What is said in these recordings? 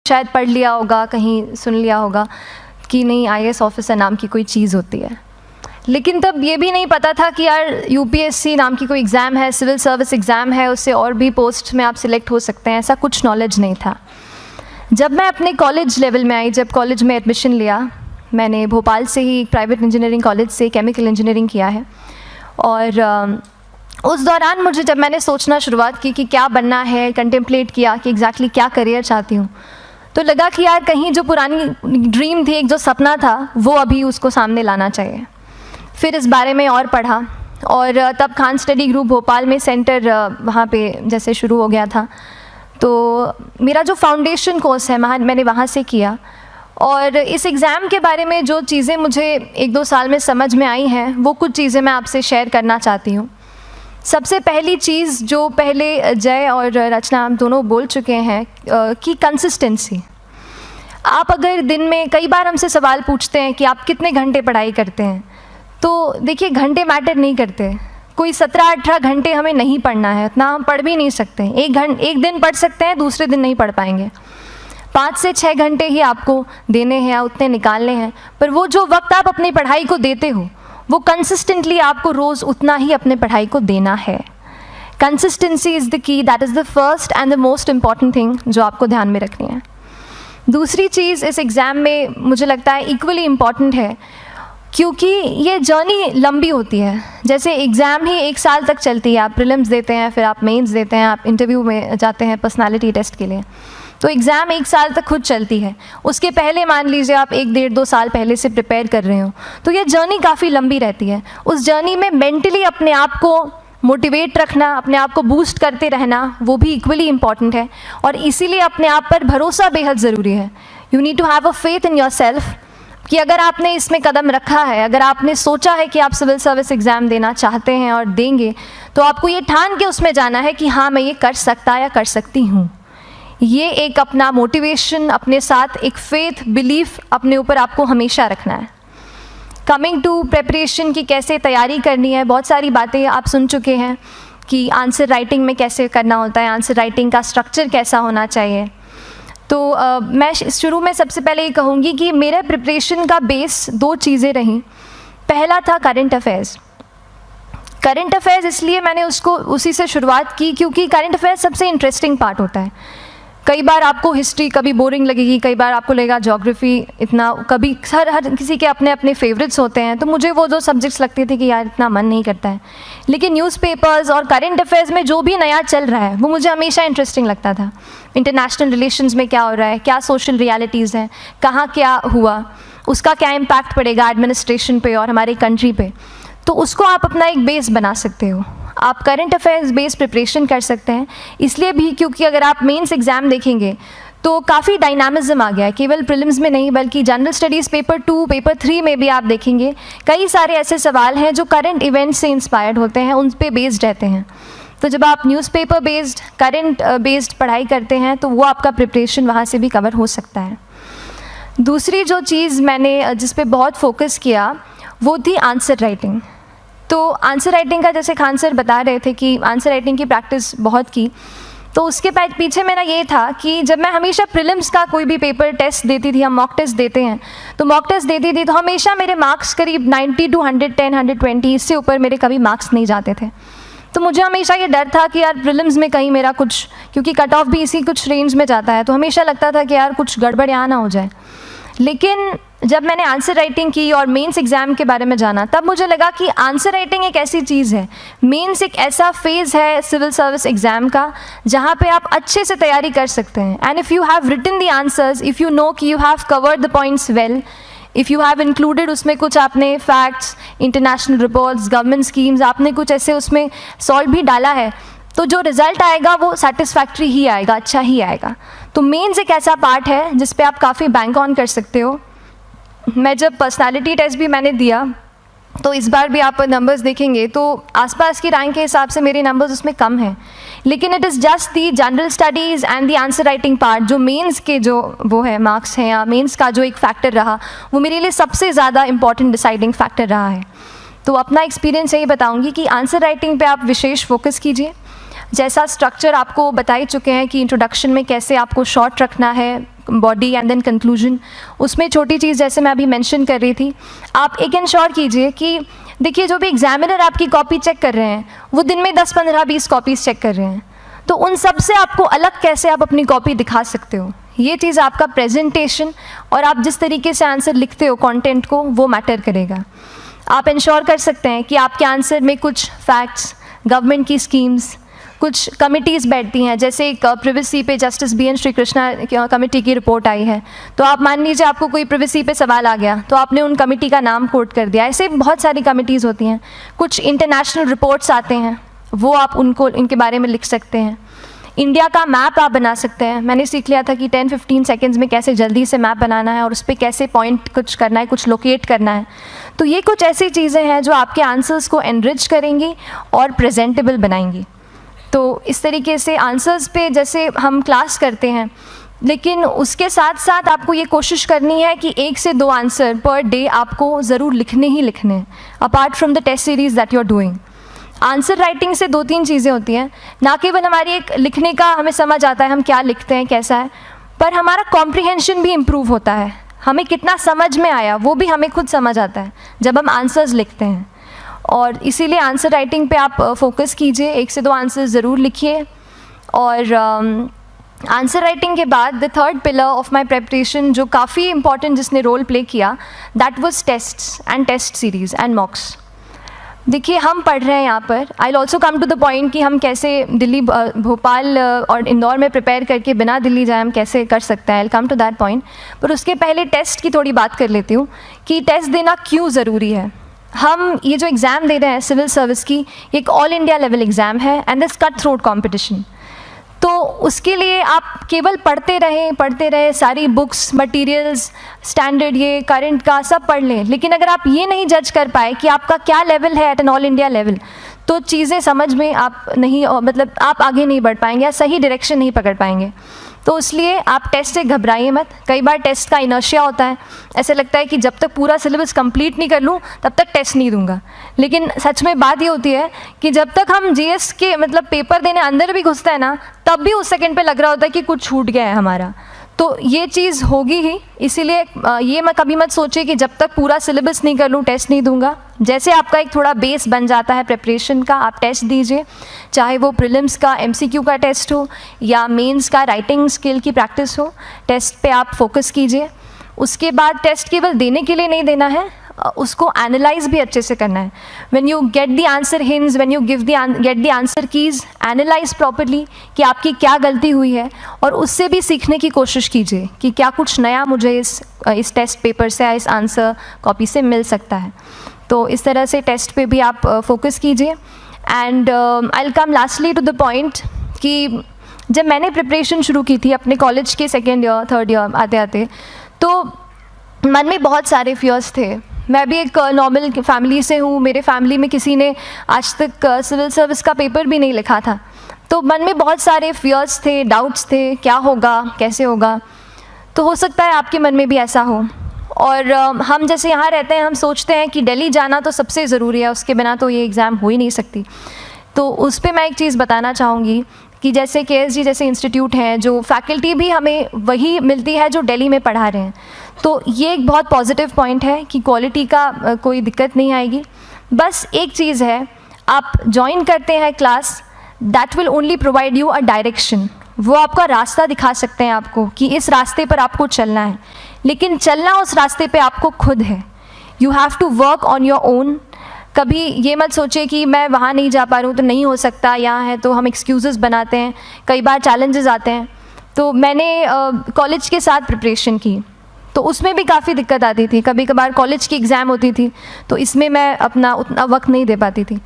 शायद पढ़ लिया होगा, कहीं सुन लिया होगा कि नहीं आईएएस ऑफिसर नाम की कोई चीज़ होती है, लेकिन तब ये भी नहीं पता था कि यार यूपीएससी नाम की कोई एग्ज़ाम है, सिविल सर्विस एग्ज़ाम है, उससे और भी पोस्ट में आप सिलेक्ट हो सकते हैं, ऐसा कुछ नॉलेज नहीं था। जब मैं अपने कॉलेज लेवल में आई, जब कॉलेज में एडमिशन लिया, मैंने भोपाल से ही प्राइवेट इंजीनियरिंग कॉलेज से केमिकल इंजीनियरिंग किया है, और उस दौरान मुझे जब मैंने सोचना शुरुआत की कि क्या बनना है, कंटेम्पलेट किया कि एग्जैक्टली क्या करियर चाहती हूँ, तो लगा कि यार कहीं जो पुरानी ड्रीम थी, एक जो सपना था, वो अभी उसको सामने लाना चाहिए। फिर इस बारे में और पढ़ा, और तब खान स्टडी ग्रुप भोपाल में सेंटर वहाँ पे जैसे शुरू हो गया था, तो मेरा जो फाउंडेशन कोर्स है मैंने वहाँ से किया। और इस एग्ज़ाम के बारे में जो चीज़ें मुझे 1-2 साल में समझ में आई हैं, वो कुछ चीज़ें मैं आपसे शेयर करना चाहती हूँ। सबसे पहली चीज़ जो पहले जय और रचना हम दोनों बोल चुके हैं कि कंसिस्टेंसी। आप अगर दिन में, कई बार हमसे सवाल पूछते हैं कि आप कितने घंटे पढ़ाई करते हैं, तो देखिए घंटे मैटर नहीं करते। कोई 17-18 घंटे हमें नहीं पढ़ना है, इतना हम पढ़ भी नहीं सकते। एक दिन पढ़ सकते हैं, दूसरे दिन नहीं पढ़ पाएंगे। 5 से 6 घंटे ही आपको देने हैं या उतने निकालने हैं, पर वो जो वक्त आप अपनी पढ़ाई को देते हो, वो कंसिस्टेंटली आपको रोज़ उतना ही अपने पढ़ाई को देना है। Consistency is the key, that is the first and the most important thing जो आपको ध्यान में रखनी है। दूसरी चीज़ इस एग्ज़ाम में मुझे लगता है इक्वली इम्पॉर्टेंट है, क्योंकि ये जर्नी लंबी होती है। जैसे एग्ज़ाम ही 1 साल तक चलती है, आप प्रीलिम्स देते हैं, फिर आप मेंस देते हैं, आप इंटरव्यू में जाते हैं पर्सनालिटी टेस्ट के लिए, तो एग्ज़ाम 1 साल तक खुद चलती है। उसके पहले मान लीजिए आप 1-1.5-2 साल पहले से प्रिपेयर कर रहे हो, तो ये जर्नी काफ़ी लंबी रहती है। उस जर्नी में मेंटली अपने आप को मोटिवेट रखना, अपने आप को बूस्ट करते रहना, वो भी इक्वली इम्पॉर्टेंट है, और इसीलिए अपने आप पर भरोसा बेहद ज़रूरी है। You need to have a faith in yourself कि अगर आपने इसमें कदम रखा है, अगर आपने सोचा है कि आप सिविल सर्विस एग्ज़ाम देना चाहते हैं और देंगे, तो आपको ये ठान के उसमें जाना है कि हाँ मैं ये कर सकता या कर सकती हूँ। ये एक अपना मोटिवेशन, अपने साथ एक फेथ, बिलीफ अपने ऊपर आपको हमेशा रखना है। कमिंग टू प्रेपरेशन की कैसे तैयारी करनी है, बहुत सारी बातें आप सुन चुके हैं कि आंसर राइटिंग में कैसे करना होता है, आंसर राइटिंग का स्ट्रक्चर कैसा होना चाहिए। तो मैं शुरू में सबसे पहले ये कहूँगी कि मेरे प्रिपरेशन का बेस 2 चीज़ें रहीं। पहला था करंट अफेयर्स। करंट अफेयर्स इसलिए मैंने उसी से शुरुआत की क्योंकि करंट अफेयर्स सबसे इंटरेस्टिंग पार्ट होता है। कई बार आपको हिस्ट्री कभी बोरिंग लगेगी, कई बार आपको लगेगा ज्योग्राफी इतना, कभी हर किसी के अपने अपने फेवरेट्स होते हैं। तो मुझे वो जो सब्जेक्ट्स लगते थे कि यार इतना मन नहीं करता है, लेकिन न्यूज़पेपर्स और करंट अफेयर्स में जो भी नया चल रहा है वो मुझे हमेशा इंटरेस्टिंग लगता था। इंटरनेशनल रिलेशंस में क्या हो रहा है, क्या सोशल रियलिटीज़ हैं, कहाँ क्या हुआ, उसका क्या इम्पैक्ट पड़ेगा एडमिनिस्ट्रेशन पे और हमारी कंट्री पे, तो उसको आप अपना एक बेस बना सकते हो। आप करंट अफेयर्स बेस्ड प्रिपरेशन कर सकते हैं, इसलिए भी क्योंकि अगर आप मेंस एग्ज़ाम देखेंगे तो काफ़ी डायनामिज्म आ गया है, केवल प्रीलिम्स में नहीं बल्कि जनरल स्टडीज़ पेपर 2, पेपर 3 में भी आप देखेंगे कई सारे ऐसे सवाल हैं जो करंट इवेंट्स से इंस्पायर्ड होते हैं, उन पे बेस्ड रहते हैं। तो जब आप न्यूज़पेपर बेस्ड, करंट बेस्ड पढ़ाई करते हैं तो वो आपका प्रिपरेशन वहाँ से भी कवर हो सकता है। दूसरी जो चीज़ मैंने जिस पे बहुत फोकस किया वो थी आंसर राइटिंग। तो आंसर राइटिंग का जैसे खान सर बता रहे थे कि आंसर राइटिंग की प्रैक्टिस बहुत की, तो उसके पीछे मेरा ये था कि जब मैं हमेशा प्रीलिम्स का कोई भी पेपर टेस्ट देती थी, हम मॉक टेस्ट देते हैं, तो मॉक टेस्ट देती थी तो हमेशा मेरे मार्क्स करीब 90 to 110, 120, इससे ऊपर मेरे कभी मार्क्स नहीं जाते थे। तो मुझे हमेशा ये डर था कि यार प्रीलिम्स में कहीं मेरा कुछ, क्योंकि कट ऑफ भी इसी कुछ रेंज में जाता है, तो हमेशा लगता था कि यार कुछ गड़बड़ यहाँ ना हो जाए। लेकिन जब मैंने आंसर राइटिंग की और मेंस एग्ज़ाम के बारे में जाना, तब मुझे लगा कि आंसर राइटिंग एक ऐसी चीज़ है, मेंस एक ऐसा फेज़ है सिविल सर्विस एग्ज़ाम का जहाँ पे आप अच्छे से तैयारी कर सकते हैं। And if you have written the answers, if you know कि you have covered the points well, if you have included उसमें कुछ आपने facts, international reports, government schemes, आपने कुछ ऐसे उसमें सॉल्व भी डाला है, तो जो रिज़ल्ट आएगा वो सेटिस्फैक्ट्री ही आएगा, अच्छा ही आएगा। तो मेंस एक ऐसा पार्ट है जिस पे आप काफ़ी बैंक ऑन कर सकते हो। मैं जब पर्सनालिटी टेस्ट भी मैंने दिया, तो इस बार भी आप नंबर्स देखेंगे तो आसपास की रैंक के हिसाब से मेरे नंबर्स उसमें कम हैं, लेकिन it is just the general studies and the answer writing part, जो मेंस के जो वो है मार्क्स हैं या मेंस का जो एक फैक्टर रहा, वो मेरे लिए सबसे ज़्यादा इंपॉर्टेंट डिसाइडिंग फैक्टर रहा है। तो अपना एक्सपीरियंस यही बताऊँगी कि आंसर राइटिंग पे आप विशेष फोकस कीजिए। जैसा स्ट्रक्चर आपको बता ही चुके हैं कि इंट्रोडक्शन में कैसे आपको शॉर्ट रखना है, बॉडी एंड देन कंक्लूजन, उसमें छोटी चीज़ जैसे मैं अभी मेंशन कर रही थी, आप एक इंश्योर कीजिए कि देखिए जो भी एग्जामिनर आपकी कॉपी चेक कर रहे हैं वो दिन में 10, 15, 20 कॉपीज़ चेक कर रहे हैं, तो उन सब से आपको अलग कैसे आप अपनी कॉपी दिखा सकते हो, ये चीज़ आपका प्रेजेंटेशन और आप जिस तरीके से आंसर लिखते हो कंटेंट को, वो मैटर करेगा। आप इंश्योर कर सकते हैं कि आपके आंसर में कुछ फैक्ट्स, गवर्नमेंट की स्कीम्स, कुछ कमिटीज़ बैठती हैं, जैसे एक प्रिवेसी पे justice BN Shri Krishna committee की रिपोर्ट आई है, तो आप मान लीजिए आपको कोई प्रिवेसी पे सवाल आ गया तो आपने उन कमेटी का नाम कोट कर दिया। ऐसे बहुत सारी कमिटीज़ होती हैं। कुछ इंटरनेशनल रिपोर्ट्स आते हैं, वो आप उनको इनके बारे में लिख सकते हैं। इंडिया का मैप आप बना सकते हैं। मैंने सीख लिया था कि 10-15 सेकेंड्स में कैसे जल्दी से मैप बनाना है और उस पर कैसे पॉइंट कुछ करना है, कुछ लोकेट करना है। तो ये कुछ ऐसी चीज़ें हैं जो आपके आंसर्स को एनरिच करेंगी और प्रेजेंटेबल बनाएंगी। तो इस तरीके से आंसर्स पे जैसे हम क्लास करते हैं, लेकिन उसके साथ साथ आपको ये कोशिश करनी है कि 1 से 2 आंसर पर डे आपको ज़रूर लिखने ही लिखने हैं, apart from the test series that you are doing. Answer writing से 2-3 चीज़ें होती हैं, ना केवल हमारी एक लिखने का हमें समझ आता है हम क्या लिखते हैं कैसा है, पर हमारा कॉम्प्रिहेंशन भी इम्प्रूव होता है। हमें कितना समझ में आया वो भी हमें खुद समझ आता है जब हम आंसर्स लिखते हैं। और इसीलिए आंसर राइटिंग पे आप फोकस कीजिए, 1 से 2 आंसर्स ज़रूर लिखिए। और आंसर राइटिंग के बाद the third pillar of my preparation जो काफ़ी इंपॉर्टेंट जिसने रोल प्ले किया, that was tests and test series and mocks. देखिए हम पढ़ रहे हैं यहाँ पर, I will also come to the point कि हम कैसे दिल्ली, भोपाल और इंदौर में प्रिपेयर करके बिना दिल्ली जाए हम कैसे कर सकते हैं, I will come to that point. पर उसके पहले टेस्ट की थोड़ी बात कर लेती हूँ कि टेस्ट देना क्यों ज़रूरी है। हम ये जो एग्ज़ाम दे रहे हैं सिविल सर्विस की, एक ऑल इंडिया लेवल एग्ज़ाम है and this cut throat competition. तो उसके लिए आप केवल पढ़ते रहें, सारी बुक्स, मटेरियल्स, स्टैंडर्ड ये करंट का सब पढ़ लें, लेकिन अगर आप ये नहीं जज कर पाए कि आपका क्या लेवल है at an all India level, तो चीज़ें समझ में आप नहीं, मतलब आप आगे नहीं बढ़ पाएंगे या सही डायरेक्शन नहीं पकड़ पाएंगे। तो इसलिए आप टेस्ट से घबराइए मत। कई बार टेस्ट का इनर्शिया होता है, ऐसे लगता है कि जब तक पूरा सिलेबस कंप्लीट नहीं कर लूँ तब तक टेस्ट नहीं दूंगा। लेकिन सच में बात ये होती है कि जब तक हम GS के मतलब पेपर देने अंदर भी घुसते हैं ना, तब भी उस सेकंड पे लग रहा होता है कि कुछ छूट गया है हमारा। तो ये चीज़ होगी ही, इसीलिए ये मैं कभी मत सोचिए कि जब तक पूरा सिलेबस नहीं कर लूँ टेस्ट नहीं दूंगा। जैसे आपका एक थोड़ा बेस बन जाता है प्रिपरेशन का, आप टेस्ट दीजिए, चाहे वो प्रीलिम्स का MCQ का टेस्ट हो या मेंस का राइटिंग स्किल की प्रैक्टिस हो, टेस्ट पे आप फोकस कीजिए। उसके बाद टेस्ट केवल देने के लिए नहीं देना है, उसको एनालाइज भी अच्छे से करना है। When you get the answer hints, when you get the answer keys, analyse properly कि आपकी क्या गलती हुई है और उससे भी सीखने की कोशिश कीजिए कि क्या कुछ नया मुझे इस टेस्ट पेपर से या इस आंसर कॉपी से मिल सकता है। तो इस तरह से टेस्ट पे भी आप फोकस कीजिए। And I will come lastly to the point कि जब मैंने प्रिपरेशन शुरू की थी अपने कॉलेज के 2nd ईयर 3rd ईयर आते आते, तो मन में बहुत सारे फियर्स थे। मैं भी एक नॉर्मल फैमिली से हूँ, मेरे फैमिली में किसी ने आज तक सिविल सर्विस का पेपर भी नहीं लिखा था, तो मन में बहुत सारे फियर्स थे, डाउट्स थे, क्या होगा, कैसे होगा। तो हो सकता है आपके मन में भी ऐसा हो। और हम जैसे यहाँ रहते हैं, हम सोचते हैं कि दिल्ली जाना तो सबसे ज़रूरी है, उसके बिना तो ये एग्ज़ाम हो ही नहीं सकती। तो उस पर मैं एक चीज़ बताना चाहूँगी कि जैसे KSG जैसे इंस्टीट्यूट हैं, जो फैकल्टी भी हमें वही मिलती है जो दिल्ली में पढ़ा रहे हैं, तो ये एक बहुत पॉजिटिव पॉइंट है कि क्वालिटी का कोई दिक्कत नहीं आएगी। बस एक चीज़ है, आप ज्वाइन करते हैं class, that will only provide you a direction. वो आपका रास्ता दिखा सकते हैं आपको कि इस रास्ते पर आपको चलना है, लेकिन चलना उस रास्ते पे आपको खुद है। You have to work on your own. कभी ये मत सोचिए कि मैं वहाँ नहीं जा पा रहा हूँ तो नहीं हो सकता, यहाँ है, तो हम एक्सक्यूज़ेस बनाते हैं। कई बार चैलेंजेस आते हैं। तो मैंने कॉलेज के साथ प्रिपरेशन की, तो उसमें भी काफ़ी दिक्कत आती थी। कभी कभार कॉलेज की एग्ज़ाम होती थी तो इसमें मैं अपना उतना वक्त नहीं दे पाती थी।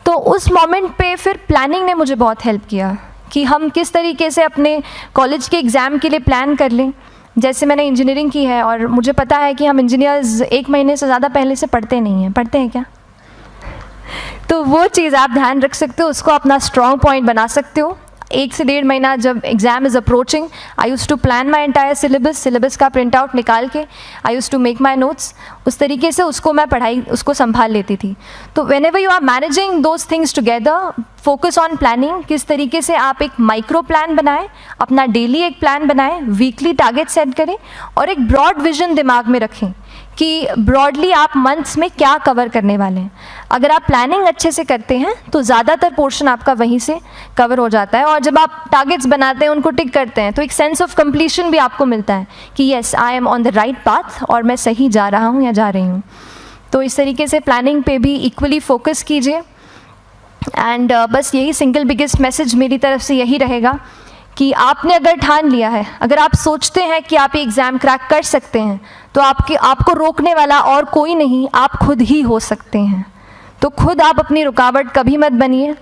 तो उस मोमेंट पे फिर प्लानिंग ने मुझे बहुत हेल्प किया कि हम किस तरीके से अपने कॉलेज के एग्ज़ाम के लिए प्लान कर लें। जैसे मैंने इंजीनियरिंग की है और मुझे पता है कि हम इंजीनियर्स 1 महीने से ज़्यादा पहले से पढ़ते नहीं हैं। पढ़ते हैं क्या? तो वो चीज़ आप ध्यान रख सकते हो, उसको अपना स्ट्रॉन्ग पॉइंट बना सकते हो। 1 से 1.5 महीना जब exam is approaching, I used to plan my entire syllabus का प्रिंट आउट निकाल के I used to make my notes, उस तरीके से उसको मैं उसको संभाल लेती थी। तो whenever you are managing those things together, focus on planning, किस तरीके से आप एक माइक्रो प्लान बनाएं, अपना डेली एक प्लान बनाएं, वीकली टारगेट सेट करें और एक ब्रॉड विजन दिमाग में रखें कि ब्रॉडली आप मंथ्स में क्या कवर करने वाले हैं। अगर आप प्लानिंग अच्छे से करते हैं तो ज़्यादातर पोर्शन आपका वहीं से कवर हो जाता है, और जब आप टारगेट्स बनाते हैं, उनको टिक करते हैं, तो एक सेंस ऑफ कंप्लीशन भी आपको मिलता है कि yes I am on the right path और मैं सही जा रहा हूँ या जा रही हूँ। तो इस तरीके से प्लानिंग पे भी इक्वली फोकस कीजिए। एंड बस यही सिंगल बिगेस्ट मैसेज मेरी तरफ से यही रहेगा कि आपने अगर ठान लिया है, अगर आप सोचते हैं कि आप ये एग्ज़ाम क्रैक कर सकते हैं, तो आपको रोकने वाला और कोई नहीं, आप खुद ही हो सकते हैं। तो खुद आप अपनी रुकावट कभी मत बनिए,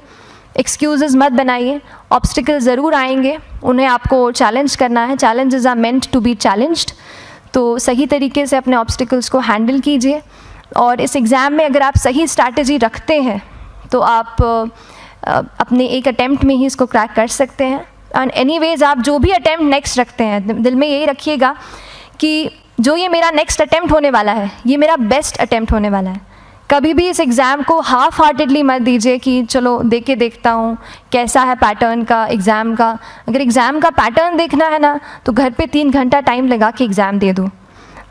एक्सक्यूज़ेस मत बनाइए। ऑब्स्टिकल ज़रूर आएंगे, उन्हें आपको चैलेंज करना है। Challenges are meant to be challenged. तो सही तरीके से अपने ऑब्स्टिकल्स को हैंडल कीजिए, और इस एग्ज़ाम में अगर आप सही स्ट्रैटेजी रखते हैं तो आप अपने एक अटैम्प्ट में ही इसको क्रैक कर सकते हैं। एंड एनीवेज आप जो भी अटैम्प्ट नेक्स्ट रखते हैं, दिल में यही रखिएगा कि जो ये मेरा नेक्स्ट अटैम्प्ट होने वाला है, ये मेरा बेस्ट अटैम्प्ट होने वाला है। कभी भी इस एग्ज़ाम को हाफ हार्टेडली मत दीजिए कि चलो दे के देखता हूँ कैसा है पैटर्न का एग्ज़ाम का। अगर एग्ज़ाम का पैटर्न देखना है ना, तो घर पे 3 घंटा टाइम लगा के एग्ज़ाम दे दो,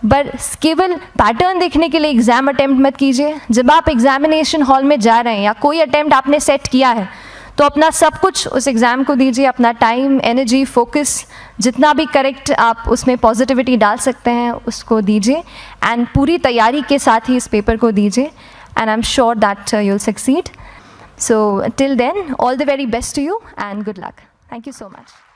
बस केवल पैटर्न देखने के लिए एग्ज़ाम अटैम्प्ट मत कीजिए। जब आप एग्जामिनेशन हॉल में जा रहे हैं या कोई अटैम्प्ट आपने सेट किया है, तो अपना सब कुछ उस एग्ज़ाम को दीजिए, अपना टाइम, एनर्जी, फोकस, जितना भी करेक्ट आप उसमें पॉजिटिविटी डाल सकते हैं उसको दीजिए, एंड पूरी तैयारी के साथ ही इस पेपर को दीजिए, and I am sure that you will succeed. So till then, all the very best to you and good luck. Thank you so much.